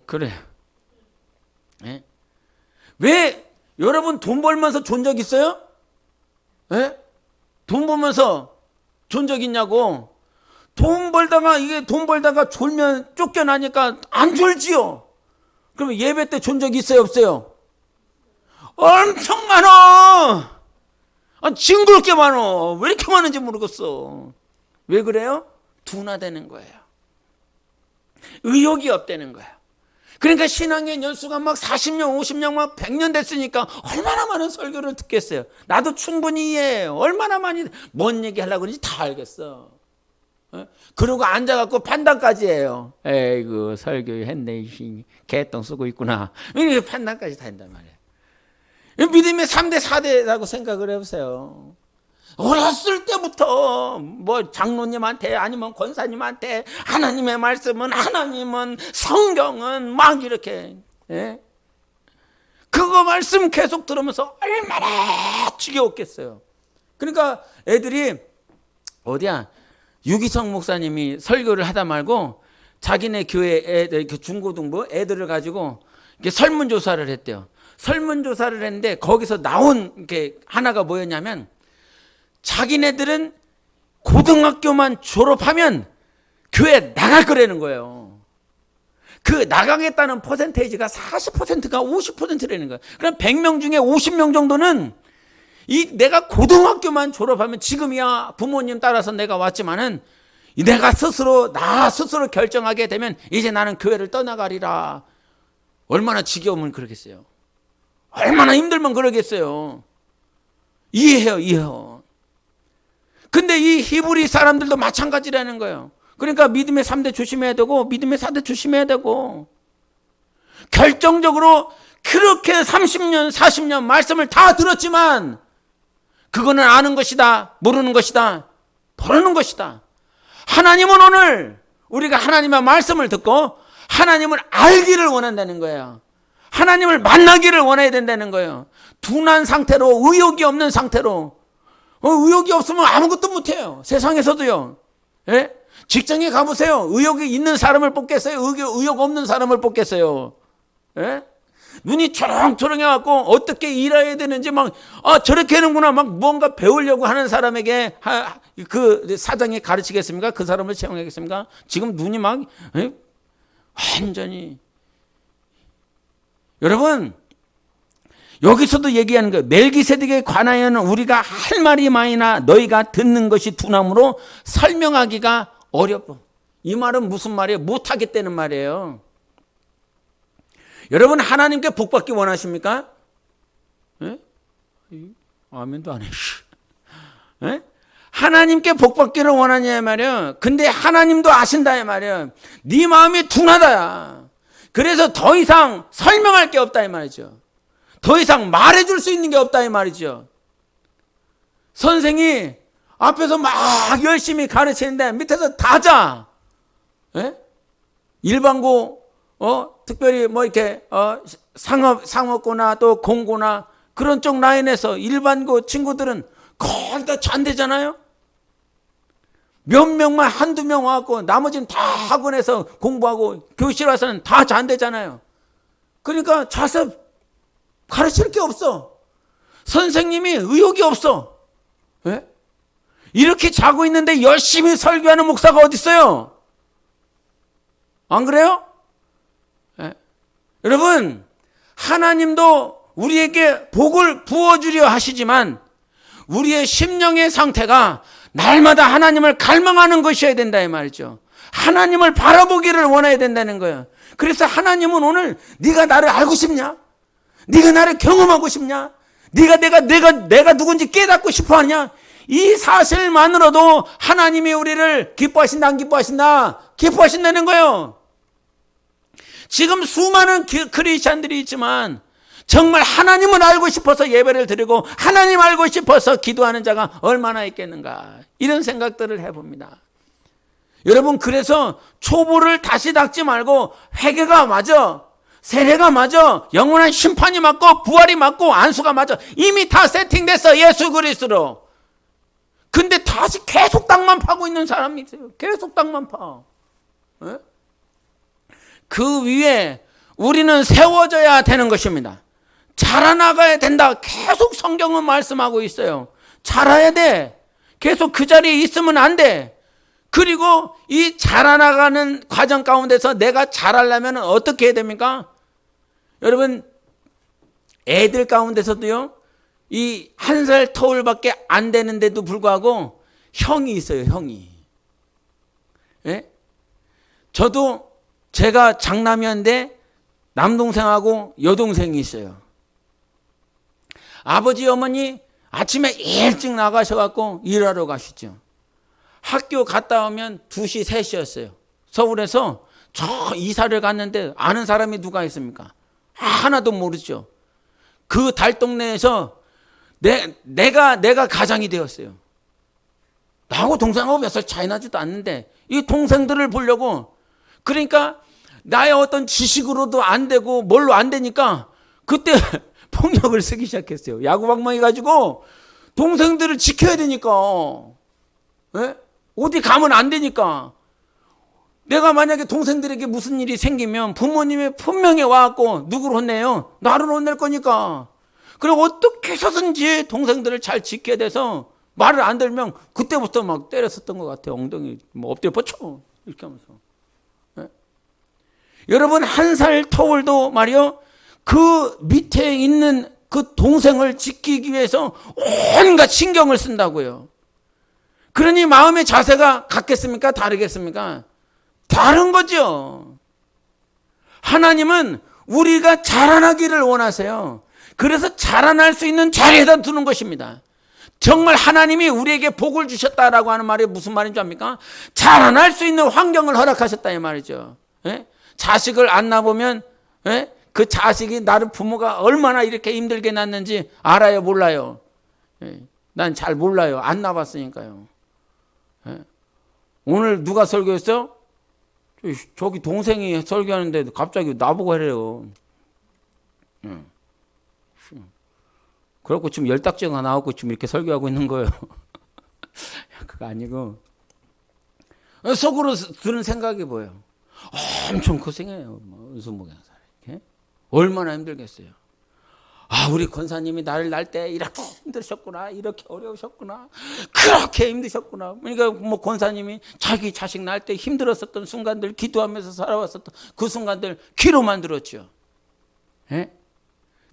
그래. 예? 왜 여러분 돈 벌면서 존 적 있어요? 예? 돈 벌면서 존 적 있냐고. 돈 벌다가 졸면 쫓겨나니까 안 졸지요. 그러면 예배 때 존 적 있어요, 없어요? 엄청 많아. 징그럽게 많아. 왜 이렇게 많은지 모르겠어. 왜 그래요? 둔화되는 거예요. 의욕이 없다는 거예요. 그러니까 신앙의 연수가 막 40년, 50년, 막 100년 됐으니까 얼마나 많은 설교를 듣겠어요. 나도 충분히 이해해요. 얼마나 많이 뭔 얘기 하려고 그러는지 다 알겠어. 그러고 앉아갖고 판단까지 해요. 에이구, 설교했네. 개똥 쓰고 있구나. 이렇게 판단까지 다 한단 말이에요. 믿음의 3대, 4대라고 생각을 해보세요. 어렸을 때부터 뭐 장로님한테 아니면 권사님한테 하나님의 말씀은, 하나님은, 성경은 막 이렇게, 예? 그거 말씀 계속 들으면서 얼마나 지겨웠겠어요. 그러니까 애들이 유기성 목사님이 설교를 하다 말고 자기네 교회 애들, 중고등부 애들을 가지고 이렇게 설문조사를 했대요. 설문조사를 했는데 거기서 나온 게 하나가 뭐였냐면, 자기네들은 고등학교만 졸업하면 교회 나갈 거라는 거예요. 그 나가겠다는 퍼센테이지가 40%가 50%라는 거예요. 그럼 100명 중에 50명 정도는 내가 고등학교만 졸업하면, 지금이야 부모님 따라서 내가 왔지만은 내가 나 스스로 결정하게 되면 이제 나는 교회를 떠나가리라. 얼마나 지겨우면 그러겠어요. 얼마나 힘들면 그러겠어요. 이해해요. 근데 이 히브리 사람들도 마찬가지라는 거예요. 그러니까 믿음의 3대 조심해야 되고, 믿음의 4대 조심해야 되고, 결정적으로 그렇게 30년, 40년 말씀을 다 들었지만 그거는 아는 것이다, 모르는 것이다, 모르는 것이다. 하나님은 오늘 우리가 하나님의 말씀을 듣고 하나님을 알기를 원한다는 거예요. 하나님을 만나기를 원해야 된다는 거예요. 둔한 상태로, 의욕이 없는 상태로. 의욕이 없으면 아무것도 못해요. 세상에서도요. 예? 직장에 가보세요. 의욕이 있는 사람을 뽑겠어요? 의욕 없는 사람을 뽑겠어요? 예? 눈이 초롱초롱해갖고 어떻게 일해야 되는지 저렇게 하는구나, 막 뭔가 배우려고 하는 사람에게 그 사장이 가르치겠습니까? 그 사람을 채용하겠습니까? 지금 눈이 완전히. 여러분, 여기서도 얘기하는 거예요. 멜기세덱에 관하여는 우리가 할 말이 많으나 너희가 듣는 것이 둔함으로 설명하기가 어렵고. 이 말은 무슨 말이에요? 못하겠다는 말이에요. 여러분, 하나님께 복받기 원하십니까? 예? 아멘도 안 해. 예? 하나님께 복받기를 원하냐 말이에요. 근데 하나님도 아신다 말이에요. 네 마음이 둔하다. 그래서 더 이상 설명할 게 없다 이 말이죠. 더 이상 말해줄 수 있는 게 없다 이 말이죠. 선생이 앞에서 막 열심히 가르치는데 밑에서 다 자. 예? 일반고, 특별히 뭐 이렇게, 상업고나 또 공고나 그런 쪽 라인에서 일반고 친구들은 거의 다 잔대잖아요. 몇 명만 한두 명 와갖고 나머지는 다 학원에서 공부하고 교실 와서는 다 잔대잖아요. 그러니까 자서 가르칠 게 없어. 선생님이 의욕이 없어. 예? 이렇게 자고 있는데 열심히 설교하는 목사가 어디 있어요? 안 그래요? 예? 여러분, 하나님도 우리에게 복을 부어주려 하시지만 우리의 심령의 상태가 날마다 하나님을 갈망하는 것이어야 된다 이 말이죠. 하나님을 바라보기를 원해야 된다는 거예요. 그래서 하나님은 오늘 네가 나를 알고 싶냐? 네가 나를 경험하고 싶냐? 내가 누군지 깨닫고 싶어 하냐? 이 사실만으로도 하나님이 우리를 기뻐하신다 안 기뻐하신다? 기뻐하신다는 거예요. 지금 수많은 크리스찬들이 있지만 정말 하나님을 알고 싶어서 예배를 드리고 하나님 알고 싶어서 기도하는 자가 얼마나 있겠는가, 이런 생각들을 해봅니다. 여러분, 그래서 초보를 다시 닦지 말고 회개가 맞아, 세례가 맞아, 영원한 심판이 맞고 부활이 맞고 안수가 맞아, 이미 다 세팅됐어, 예수 그리스도로. 근데 다시 계속 땅만 파고 있는 사람이 있어요. 계속 땅만 파. 에? 그 위에 우리는 세워져야 되는 것입니다. 자라나가야 된다. 계속 성경은 말씀하고 있어요. 자라야 돼. 계속 그 자리에 있으면 안 돼. 그리고 이 자라나가는 과정 가운데서 내가 자라려면 어떻게 해야 됩니까? 여러분, 애들 가운데서도요, 이 1살 터울밖에 안 되는데도 불구하고 형이 있어요, 형이. 예? 저도 제가 장남이었는데 남동생하고 여동생이 있어요. 아버지 어머니 아침에 일찍 나가셔갖고 일하러 가시죠. 학교 갔다 오면 2시, 3시였어요. 서울에서 저 이사를 갔는데 아는 사람이 누가 있습니까? 하나도 모르죠. 그 달동네에서 내가 가장이 되었어요. 나하고 동생하고 몇 살 차이 나지도 않는데 이 동생들을 보려고, 그러니까 나의 어떤 지식으로도 안 되고 뭘로 안 되니까 그때 폭력을 쓰기 시작했어요. 야구방망이 가지고 동생들을 지켜야 되니까. 예? 어디 가면 안 되니까. 내가 만약에 동생들에게 무슨 일이 생기면 부모님이 분명히 와갖고 누구를 혼내요? 나를 혼낼 거니까. 그리고 어떻게 해서든지 동생들을 잘 지켜야 돼서 말을 안 들면 그때부터 막 때렸었던 것 같아요. 엉덩이 뭐 엎드려 뻗쳐 이렇게 하면서. 예? 여러분, 1살 터울도 말이요, 그 밑에 있는 그 동생을 지키기 위해서 온갖 신경을 쓴다고요. 그러니 마음의 자세가 같겠습니까? 다르겠습니까? 다른 거죠. 하나님은 우리가 자라나기를 원하세요. 그래서 자라날 수 있는 자리에다 두는 것입니다. 정말 하나님이 우리에게 복을 주셨다라고 하는 말이 무슨 말인 줄 압니까? 자라날 수 있는 환경을 허락하셨다 이 말이죠. 예? 자식을 안 낳아보면, 예? 그 자식이 나를 부모가 얼마나 이렇게 힘들게 낳는지 알아요, 몰라요? 예? 난 잘 몰라요. 안 낳아봤으니까요. 예? 오늘 누가 설교했어요? 저기 동생이 설교하는데 갑자기 나보고 하래요. 그래갖고 지금 열딱지가 나오고 지금 이렇게 설교하고 있는 거예요. 그거 아니고 속으로 드는 생각이 뭐예요? 엄청 고생해요. 은수목양사 이렇게 얼마나 힘들겠어요. 아, 우리 권사님이 나를 낳을 때 이렇게 힘드셨구나, 이렇게 어려우셨구나, 그렇게 힘드셨구나. 그러니까 뭐 권사님이 자기 자식 낳을 때 힘들었었던 순간들, 기도하면서 살아왔었던 그 순간들 귀로만 들었죠. 예?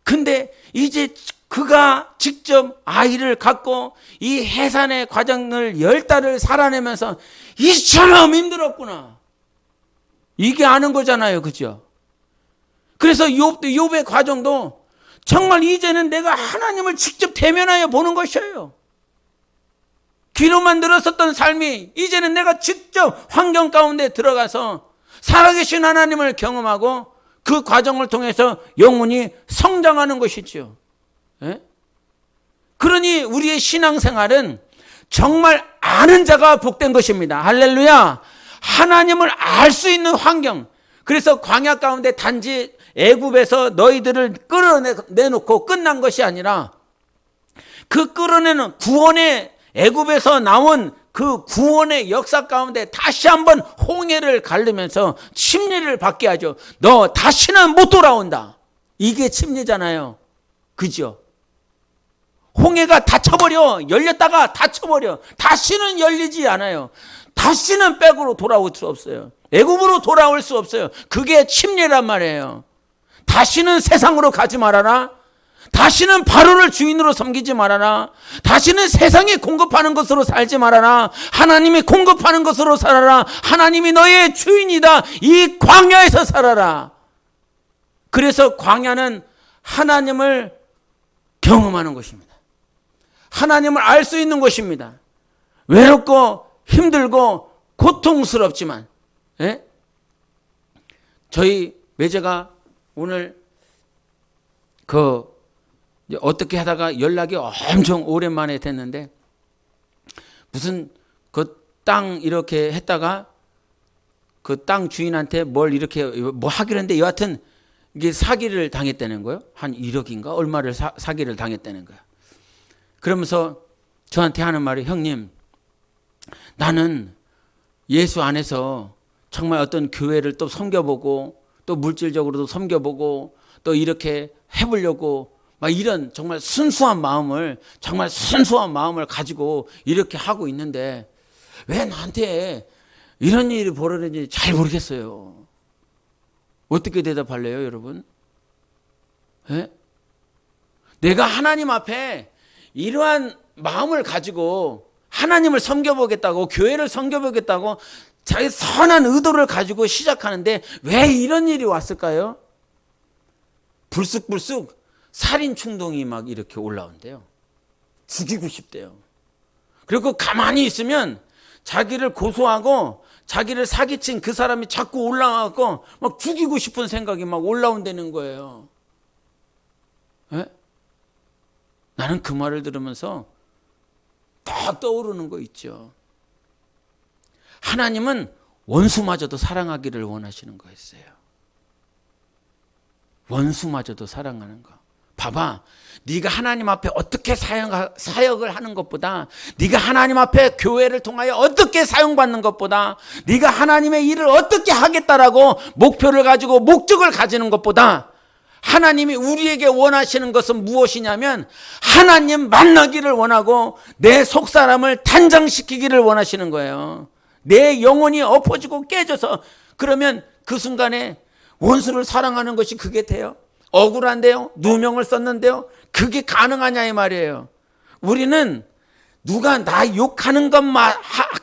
근데 이제 그가 직접 아이를 갖고 이 해산의 과정을 10달을 살아내면서 이처럼 힘들었구나, 이게 아는 거잖아요. 그죠? 그래서 욥의 과정도 정말 이제는 내가 하나님을 직접 대면하여 보는 것이에요. 귀로만 들었었던 삶이 이제는 내가 직접 환경 가운데 들어가서 살아계신 하나님을 경험하고 그 과정을 통해서 영혼이 성장하는 것이죠. 예? 그러니 우리의 신앙생활은 정말 아는 자가 복된 것입니다. 할렐루야. 하나님을 알 수 있는 환경. 그래서 광야 가운데 단지 애굽에서 너희들을 끌어내놓고 끝난 것이 아니라 그 끌어내는 구원의 애굽에서 나온 그 구원의 역사 가운데 다시 한번 홍해를 가르면서 침례를 받게 하죠. 너 다시는 못 돌아온다. 이게 침례잖아요. 그죠? 홍해가 닫혀버려. 열렸다가 닫혀버려. 다시는 열리지 않아요. 다시는 백으로 돌아올 수 없어요. 애굽으로 돌아올 수 없어요. 그게 침례란 말이에요. 다시는 세상으로 가지 말아라. 다시는 바로를 주인으로 섬기지 말아라. 다시는 세상이 공급하는 것으로 살지 말아라. 하나님이 공급하는 것으로 살아라. 하나님이 너의 주인이다. 이 광야에서 살아라. 그래서 광야는 하나님을 경험하는 것입니다. 하나님을 알 수 있는 것입니다. 외롭고 힘들고 고통스럽지만, 예? 저희 매제가 오늘 어떻게 하다가 연락이 엄청 오랜만에 됐는데, 무슨 그 땅 이렇게 했다가 그 땅 주인한테 뭘 이렇게 뭐 하기로 했는데 여하튼 이게 사기를 당했다는 거예요. 한 1억인가 얼마를 사기를 당했다는 거예요. 그러면서 저한테 하는 말이, 형님, 나는 예수 안에서 정말 어떤 교회를 또 섬겨보고 또 물질적으로도 섬겨보고 또 이렇게 해보려고 막 이런 정말 순수한 마음을 가지고 이렇게 하고 있는데 왜 나한테 이런 일이 벌어졌는지 잘 모르겠어요. 어떻게 대답할래요, 여러분? 예? 내가 하나님 앞에 이러한 마음을 가지고 하나님을 섬겨보겠다고, 교회를 섬겨보겠다고 자기 선한 의도를 가지고 시작하는데 왜 이런 일이 왔을까요? 불쑥불쑥 살인 충동이 막 이렇게 올라온대요. 죽이고 싶대요. 그리고 가만히 있으면 자기를 고소하고 자기를 사기친 그 사람이 자꾸 올라와서 막 죽이고 싶은 생각이 막 올라온다는 거예요. 예? 나는 그 말을 들으면서 딱 떠오르는 거 있죠. 하나님은 원수마저도 사랑하기를 원하시는 거였어요. 원수마저도 사랑하는 거. 봐봐, 네가 하나님 앞에 어떻게 사역을 하는 것보다, 네가 하나님 앞에 교회를 통하여 어떻게 사용받는 것보다, 네가 하나님의 일을 어떻게 하겠다라고 목표를 가지고 목적을 가지는 것보다 하나님이 우리에게 원하시는 것은 무엇이냐면 하나님 만나기를 원하고 내 속사람을 단장시키기를 원하시는 거예요. 내 영혼이 엎어지고 깨져서, 그러면 그 순간에 원수를 사랑하는 것이 그게 돼요? 억울한데요? 누명을 썼는데요? 그게 가능하냐 이 말이에요. 우리는 누가 나 욕하는 것만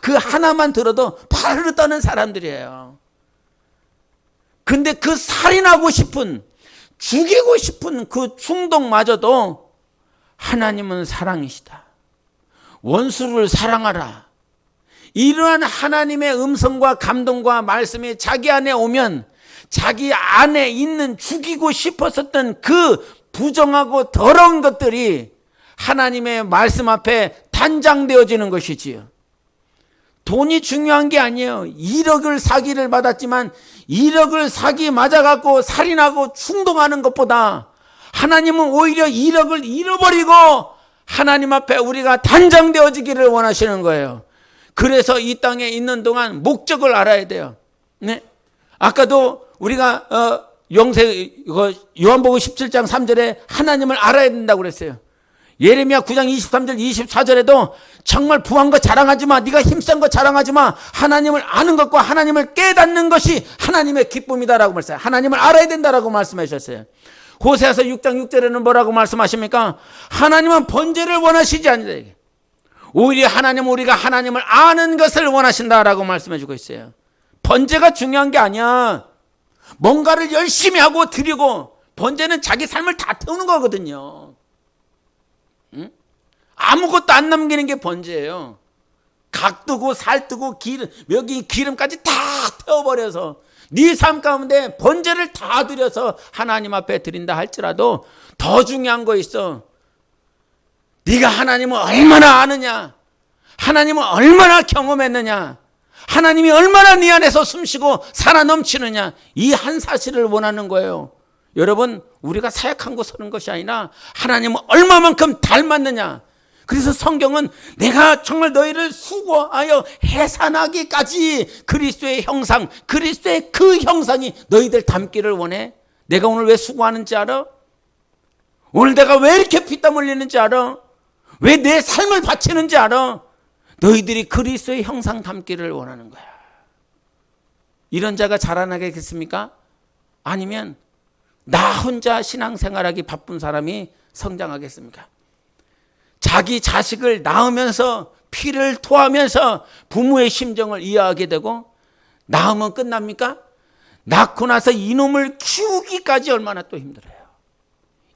그 하나만 들어도 파르르 떠는 사람들이에요. 근데 그 살인하고 싶은, 죽이고 싶은 그 충동마저도 하나님은 사랑이시다. 원수를 사랑하라. 이러한 하나님의 음성과 감동과 말씀이 자기 안에 오면 자기 안에 있는 죽이고 싶었었던 그 부정하고 더러운 것들이 하나님의 말씀 앞에 단장되어지는 것이지요. 돈이 중요한 게 아니에요. 1억을 사기를 받았지만 1억을 사기 맞아갖고 살인하고 충동하는 것보다 하나님은 오히려 1억을 잃어버리고 하나님 앞에 우리가 단장되어지기를 원하시는 거예요. 그래서 이 땅에 있는 동안 목적을 알아야 돼요. 네? 아까도 우리가 요한복음 17장 3절에 하나님을 알아야 된다고 그랬어요. 예레미야 9장 23절 24절에도 정말 부한 거 자랑하지 마, 네가 힘센 거 자랑하지 마, 하나님을 아는 것과 하나님을 깨닫는 것이 하나님의 기쁨이다라고 말했어요. 하나님을 알아야 된다라고 말씀하셨어요. 호세아서 6장 6절에는 뭐라고 말씀하십니까? 하나님은 번제를 원하시지 않는다. 오히려 하나님은 우리가 하나님을 아는 것을 원하신다라고 말씀해 주고 있어요. 번제가 중요한 게 아니야. 뭔가를 열심히 하고 드리고, 번제는 자기 삶을 다 태우는 거거든요. 응? 아무것도 안 남기는 게 번제예요. 각 뜨고 살 뜨고 기름, 여기 기름까지 다 태워버려서 네 삶 가운데 번제를 다 드려서 하나님 앞에 드린다 할지라도 더 중요한 거 있어. 네가 하나님을 얼마나 아느냐, 하나님은 얼마나 경험했느냐, 하나님이 얼마나 네 안에서 숨쉬고 살아 넘치느냐, 이 한 사실을 원하는 거예요. 여러분, 우리가 사역한 거 서는 것이 아니라 하나님은 얼마만큼 닮았느냐. 그래서 성경은 내가 정말 너희를 수고하여 해산하기까지 그리스도의 형상, 그리스도의 그 형상이 너희들 닮기를 원해. 내가 오늘 왜 수고하는지 알아? 오늘 내가 왜 이렇게 피땀 흘리는지 알아? 왜 내 삶을 바치는지 알아? 너희들이 그리스도의 형상 닮기를 원하는 거야. 이런 자가 자라나겠습니까? 아니면 나 혼자 신앙생활하기 바쁜 사람이 성장하겠습니까? 자기 자식을 낳으면서 피를 토하면서 부모의 심정을 이해하게 되고 낳으면 끝납니까? 낳고 나서 이놈을 키우기까지 얼마나 또 힘들어요.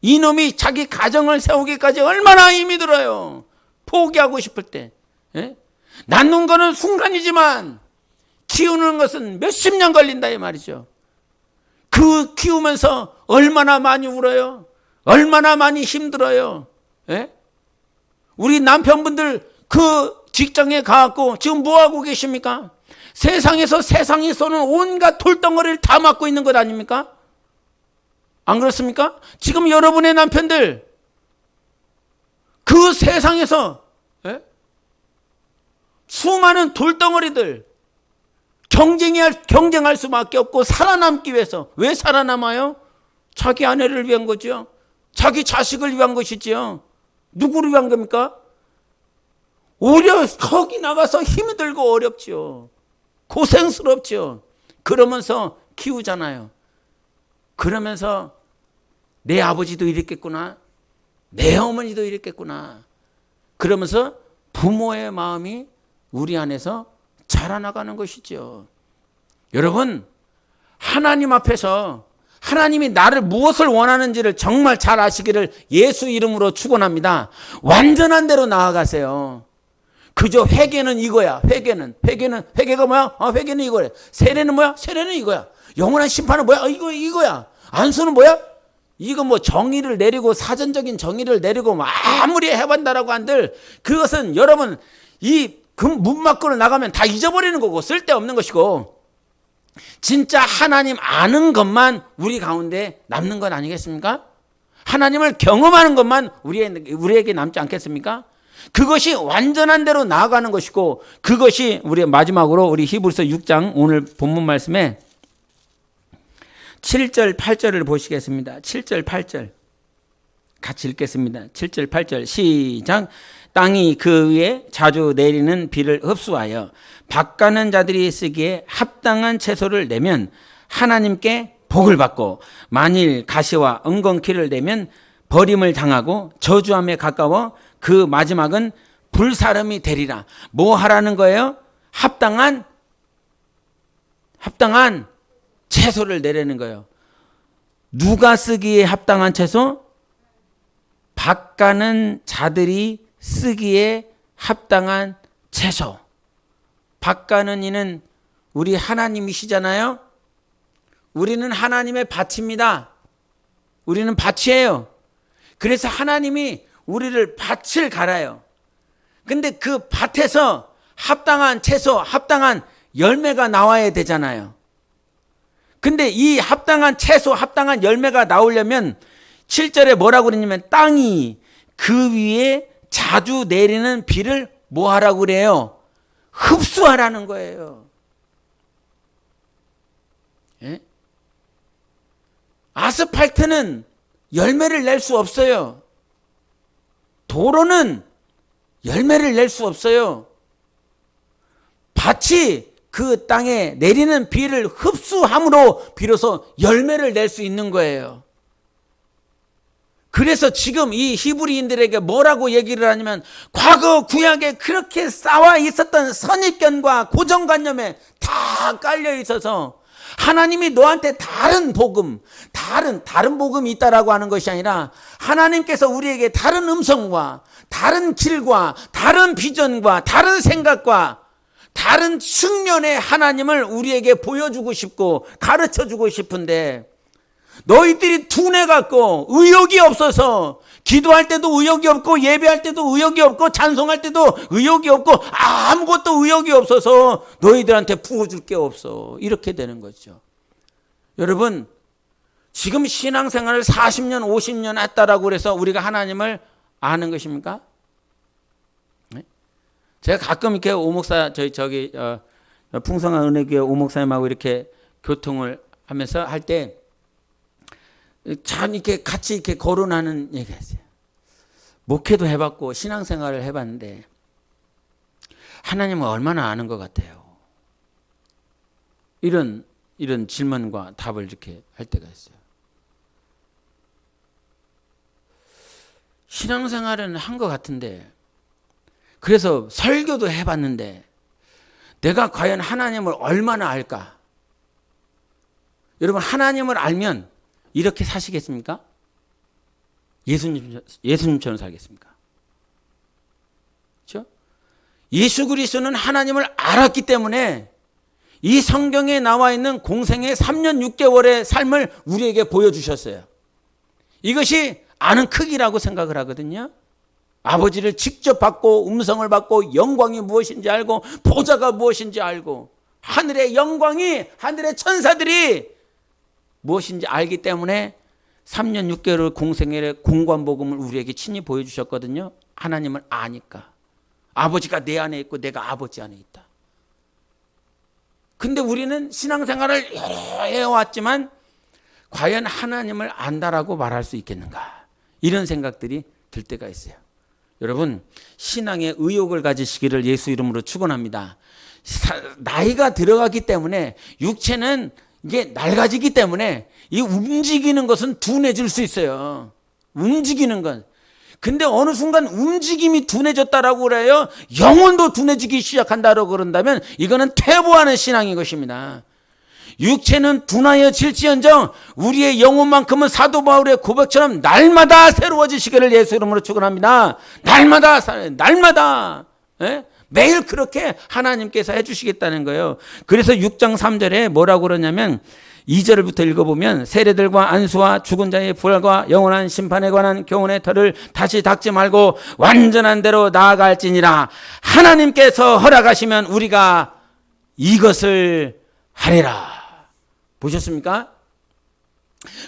이놈이 자기 가정을 세우기까지 얼마나 힘이 들어요. 포기하고 싶을 때. 예? 낳는 거는 순간이지만 키우는 것은 몇십 년 걸린다 이 말이죠. 그 키우면서 얼마나 많이 울어요. 얼마나 많이 힘들어요. 예? 우리 남편분들 그 직장에 가갖고 지금 뭐하고 계십니까? 세상에서 세상이 쏘는 온갖 돌덩어리를 다 맞고 있는 것 아닙니까? 안 그렇습니까? 지금 여러분의 남편들 그 세상에서 수많은 돌덩어리들 경쟁할 수밖에 없고 살아남기 위해서. 왜 살아남아요? 자기 아내를 위한 거죠. 자기 자식을 위한 것이지요. 누구를 위한 겁니까? 오히려 거기 나가서 힘이 들고 어렵죠. 고생스럽죠. 그러면서 키우잖아요. 그러면서 내 아버지도 이랬겠구나, 내 어머니도 이랬겠구나, 그러면서 부모의 마음이 우리 안에서 자라나가는 것이죠. 여러분, 하나님 앞에서 하나님이 나를 무엇을 원하는지를 정말 잘 아시기를 예수 이름으로 축원합니다. 완전한 대로 나아가세요. 그저 회개는 이거야. 회개가 뭐야? 회개는 이거래. 세례는 뭐야? 세례는 이거야. 영원한 심판은 뭐야? 이거야. 안수는 뭐야? 이거 뭐 정의를 내리고 사전적인 정의를 내리고 뭐 아무리 해본다라고 한들 그것은 여러분 이 문 밖으로 나가면 다 잊어버리는 거고 쓸데없는 것이고, 진짜 하나님 아는 것만 우리 가운데 남는 것 아니겠습니까? 하나님을 경험하는 것만 우리에게 남지 않겠습니까? 그것이 완전한 대로 나아가는 것이고, 그것이 우리 마지막으로 우리 히브리서 6장 오늘 본문 말씀에 7절 8절을 보시겠습니다. 7절 8절 같이 읽겠습니다. 7절 8절 시작. 땅이 그 위에 자주 내리는 비를 흡수하여 밭가는 자들이 쓰기에 합당한 채소를 내면 하나님께 복을 받고, 만일 가시와 엉겅퀴를 내면 버림을 당하고 저주함에 가까워 그 마지막은 불사름이 되리라. 뭐 하라는 거예요? 합당한 채소를 내라는 거예요. 누가 쓰기에 합당한 채소? 밭가는 자들이 쓰기에 합당한 채소. 밭가는 이는 우리 하나님이시잖아요. 우리는 하나님의 밭입니다. 우리는 밭이에요. 그래서 하나님이 우리를 밭을 갈아요. 근데 그 밭에서 합당한 채소, 합당한 열매가 나와야 되잖아요. 근데 이 합당한 채소, 합당한 열매가 나오려면 7절에 뭐라고 그러냐면 땅이 그 위에 자주 내리는 비를 뭐 하라고 그래요? 흡수하라는 거예요. 예? 아스팔트는 열매를 낼 수 없어요. 도로는 열매를 낼 수 없어요. 밭이 그 땅에 내리는 비를 흡수함으로 비로소 열매를 낼 수 있는 거예요. 그래서 지금 이 히브리인들에게 뭐라고 얘기를 하냐면, 과거 구약에 그렇게 쌓아 있었던 선입견과 고정관념에 다 깔려 있어서 하나님이 너한테 다른 복음, 다른 복음이 있다라고 하는 것이 아니라 하나님께서 우리에게 다른 음성과 다른 길과 다른 비전과 다른 생각과 다른 측면의 하나님을 우리에게 보여주고 싶고 가르쳐주고 싶은데, 너희들이 둔해 갖고 의욕이 없어서 기도할 때도 의욕이 없고, 예배할 때도 의욕이 없고, 찬송할 때도 의욕이 없고, 아무것도 의욕이 없어서 너희들한테 부어줄 게 없어. 이렇게 되는 거죠. 여러분, 지금 신앙생활을 40년, 50년 했다라고 그래서 우리가 하나님을 아는 것입니까? 네? 제가 가끔 이렇게 오목사, 풍성한 은혜교회 오목사님하고 이렇게 교통을 하면서 할 때 참 이렇게 같이 이렇게 거론하는 얘기가 있어요. 목회도 해봤고 신앙생활을 해봤는데 하나님은 얼마나 아는 것 같아요. 이런 질문과 답을 이렇게 할 때가 있어요. 신앙생활은 한 것 같은데, 그래서 설교도 해봤는데 내가 과연 하나님을 얼마나 알까? 여러분, 하나님을 알면 이렇게 사시겠습니까? 예수님처럼 살겠습니까? 그렇죠? 예수 그리스도는 하나님을 알았기 때문에 이 성경에 나와 있는 공생의 3년 6개월의 삶을 우리에게 보여주셨어요. 이것이 아는 크기라고 생각을 하거든요. 아버지를 직접 받고 음성을 받고 영광이 무엇인지 알고 보좌가 무엇인지 알고 하늘의 영광이, 하늘의 천사들이 무엇인지 알기 때문에 3년 6개월 공생의 공관복음을 우리에게 친히 보여주셨거든요. 하나님을 아니까. 아버지가 내 안에 있고 내가 아버지 안에 있다. 근데 우리는 신앙생활을 여러 해왔지만 과연 하나님을 안다라고 말할 수 있겠는가? 이런 생각들이 들 때가 있어요. 여러분, 신앙의 의욕을 가지시기를 예수 이름으로 축원합니다. 나이가 들어가기 때문에 육체는 이게 낡아지기 때문에 이 움직이는 것은 둔해질 수 있어요. 움직이는 건. 근데 어느 순간 움직임이 둔해졌다라고 그래요. 영혼도 둔해지기 시작한다라고 그런다면 이거는 퇴보하는 신앙인 것입니다. 육체는 둔하여질지언정 우리의 영혼만큼은 사도 바울의 고백처럼 날마다 새로워지시기를 예수 이름으로 축원합니다. 날마다. 예? 매일 그렇게 하나님께서 해주시겠다는 거예요. 그래서 6장 3절에 뭐라고 그러냐면 2절부터 읽어보면 세례들과 안수와 죽은 자의 부활과 영원한 심판에 관한 교훈의 털을 다시 닦지 말고 완전한 대로 나아갈지니라. 하나님께서 허락하시면 우리가 이것을 하리라. 보셨습니까?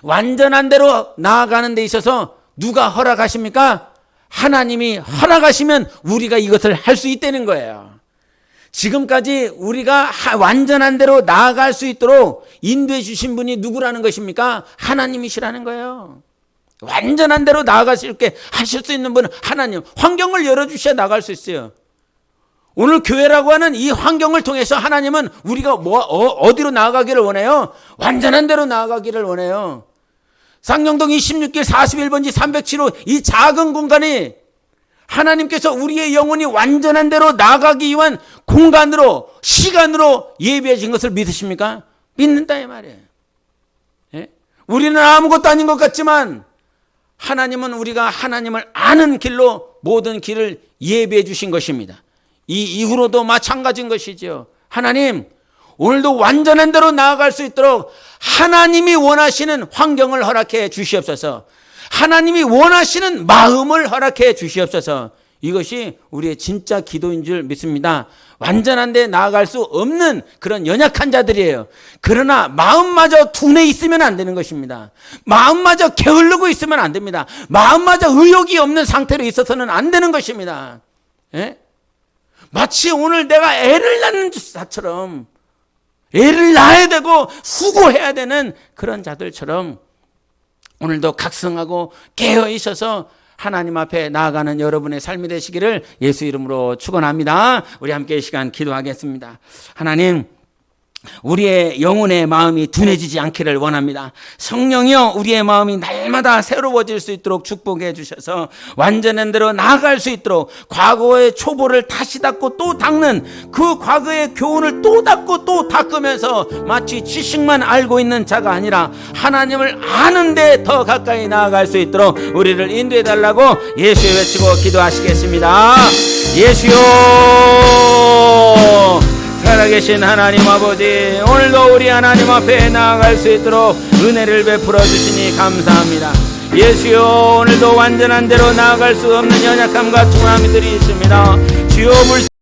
완전한 대로 나아가는 데 있어서 누가 허락하십니까? 하나님이 허락하시면 우리가 이것을 할 수 있다는 거예요. 지금까지 우리가 완전한 대로 나아갈 수 있도록 인도해 주신 분이 누구라는 것입니까? 하나님이시라는 거예요. 완전한 대로 나아갈 수 있게 하실 수 있는 분은 하나님. 환경을 열어주셔야 나갈 수 있어요. 오늘 교회라고 하는 이 환경을 통해서 하나님은 우리가 어디로 나아가기를 원해요? 완전한 대로 나아가기를 원해요. 쌍용동 26길 41번지 307호 이 작은 공간이 하나님께서 우리의 영혼이 완전한 대로 나아가기 위한 공간으로, 시간으로 예비해 진 것을 믿으십니까? 믿는다 이 말이에요. 예? 우리는 아무것도 아닌 것 같지만 하나님은 우리가 하나님을 아는 길로 모든 길을 예비해 주신 것입니다. 이 이후로도 마찬가지인 것이죠. 하나님, 오늘도 완전한 대로 나아갈 수 있도록 하나님이 원하시는 환경을 허락해 주시옵소서. 하나님이 원하시는 마음을 허락해 주시옵소서. 이것이 우리의 진짜 기도인 줄 믿습니다. 완전한 데 나아갈 수 없는 그런 연약한 자들이에요. 그러나 마음마저 둔해 있으면 안 되는 것입니다. 마음마저 게을르고 있으면 안 됩니다. 마음마저 의욕이 없는 상태로 있어서는 안 되는 것입니다. 예? 마치 오늘 내가 애를 낳는 자처럼 애를 낳아야 되고 수고해야 되는 그런 자들처럼 오늘도 각성하고 깨어 있어서 하나님 앞에 나아가는 여러분의 삶이 되시기를 예수 이름으로 축원합니다. 우리 함께 이 시간 기도하겠습니다. 하나님, 우리의 영혼의 마음이 둔해지지 않기를 원합니다. 성령이여, 우리의 마음이 날마다 새로워질 수 있도록 축복해 주셔서 완전한 대로 나아갈 수 있도록 과거의 초보를 다시 닦고 또 닦는 그 과거의 교훈을 또 닦고 또 닦으면서 마치 지식만 알고 있는 자가 아니라 하나님을 아는데 더 가까이 나아갈 수 있도록 우리를 인도해 달라고 예수 외치고 기도하시겠습니다. 예수요, 살아계신 하나님 아버지, 오늘도 우리 하나님 앞에 나아갈 수 있도록 은혜를 베풀어 주시니 감사합니다. 예수여, 오늘도 완전한 대로 나아갈 수 없는 연약함과 중함들이 있습니다. 주여,